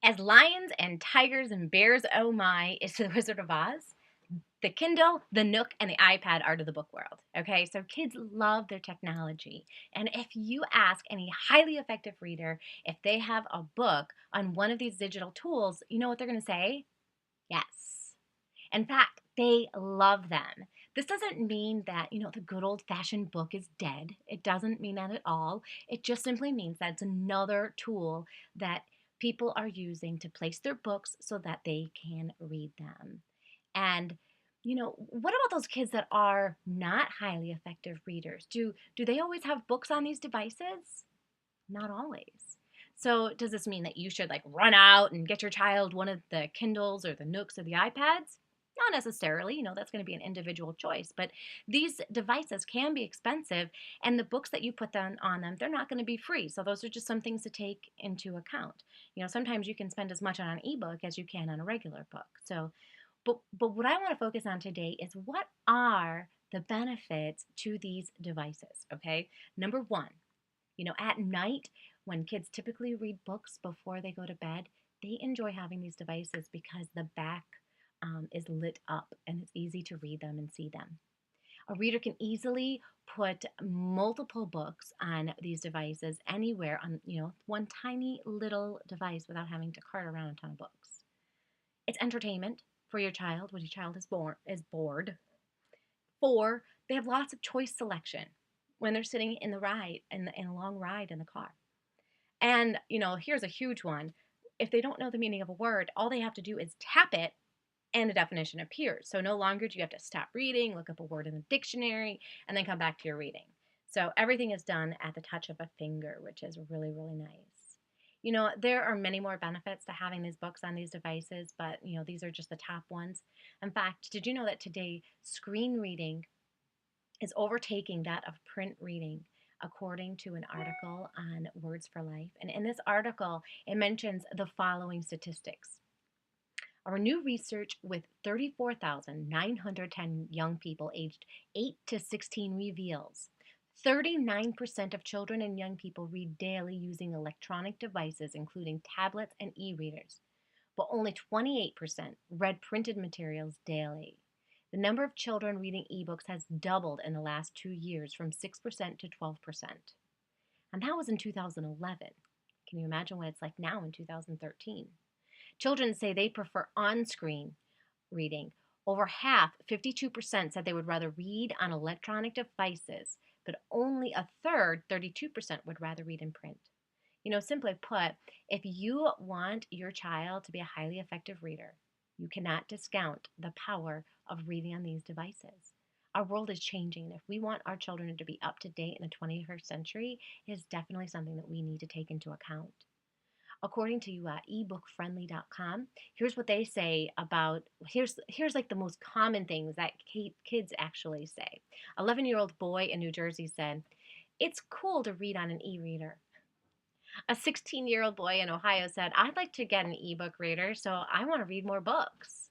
As lions and tigers and bears, oh my, is the Wizard of Oz. The Kindle, the Nook, and the iPad are to the book world. Okay, so kids love their technology. And if you ask any highly effective reader if they have a book on one of these digital tools, you know what they're going to say? Yes. In fact, they love them. This doesn't mean that, the good old fashioned book is dead. It doesn't mean that at all. It just simply means that it's another tool that people are using to place their books so that they can read them. And what about those kids that are not highly effective readers? Do they always have books on these devices? Not always. So does this mean that you should like run out and get your child one of the Kindles or the Nooks or the iPads? Not necessarily, that's going to be an individual choice, but these devices can be expensive and the books that you put on them, they're not going to be free. So those are just some things to take into account. Sometimes you can spend as much on an ebook as you can on a regular book. So but what I want to focus on today is what are the benefits to these devices, okay? Number 1, at night when kids typically read books before they go to bed, they enjoy having these devices because the back is lit up and it's easy to read them and see them. A reader can easily put multiple books on these devices anywhere on, one tiny little device without having to cart around a ton of books. It's entertainment for your child when your child is bored. 4, they have lots of choice selection when they're sitting in the ride in a long ride in the car. And here's a huge one. If they don't know the meaning of a word, all they have to do is tap it and the definition appears. So no longer do you have to stop reading, look up a word in the dictionary, and then come back to your reading. So everything is done at the touch of a finger, which is really, really nice. There are many more benefits to having these books on these devices, but these are just the top ones. In fact, did you know that today screen reading is overtaking that of print reading, according to an article on Words for Life? And in this article, it mentions the following statistics. Our new research with 34,910 young people aged 8 to 16 reveals 39% of children and young people read daily using electronic devices, including tablets and e-readers, but only 28% read printed materials daily. The number of children reading ebooks has doubled in the last 2 years from 6% to 12%. And that was in 2011. Can you imagine what it's like now in 2013? Children say they prefer on-screen reading. Over half, 52%, said they would rather read on electronic devices, but only a third, 32%, would rather read in print. Simply put, if you want your child to be a highly effective reader, you cannot discount the power of reading on these devices. Our world is changing. If we want our children to be up to date in the 21st century, it is definitely something that we need to take into account. According to ebookfriendly.com, here's what they say about, here's like the most common things that kids actually say. 11-year-old boy in New Jersey said, "It's cool to read on an e-reader." A 16-year-old boy in Ohio said, "I'd like to get an ebook reader, so I want to read more books."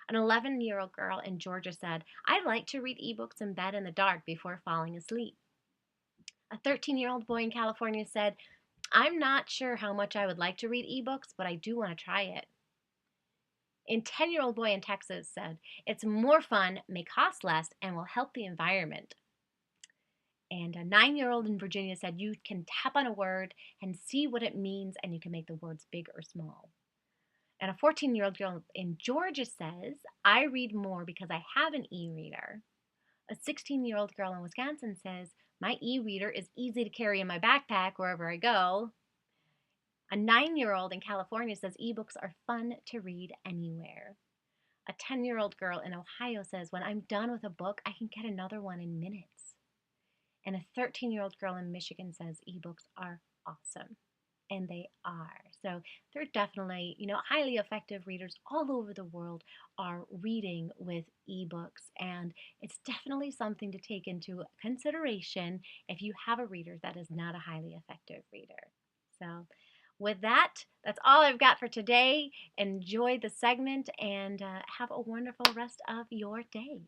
An 11-year-old girl in Georgia said, "I'd like to read ebooks in bed in the dark before falling asleep." A 13-year-old boy in California said, "I'm not sure how much I would like to read ebooks, but I do want to try it." A 10-year-old boy in Texas said, "It's more fun, may cost less, and will help the environment." And a 9-year-old in Virginia said, "You can tap on a word and see what it means, and you can make the words big or small." And a 14-year-old girl in Georgia says, "I read more because I have an e-reader." A 16-year-old girl in Wisconsin says, "My e-reader is easy to carry in my backpack wherever I go." A 9-year-old in California says ebooks are fun to read anywhere. A 10-year-old girl in Ohio says, "When I'm done with a book, I can get another one in minutes." And a 13-year-old girl in Michigan says ebooks are awesome. And they are. So they're definitely, highly effective readers all over the world are reading with ebooks. And it's definitely something to take into consideration if you have a reader that is not a highly effective reader. So with that, that's all I've got for today. Enjoy the segment and have a wonderful rest of your day.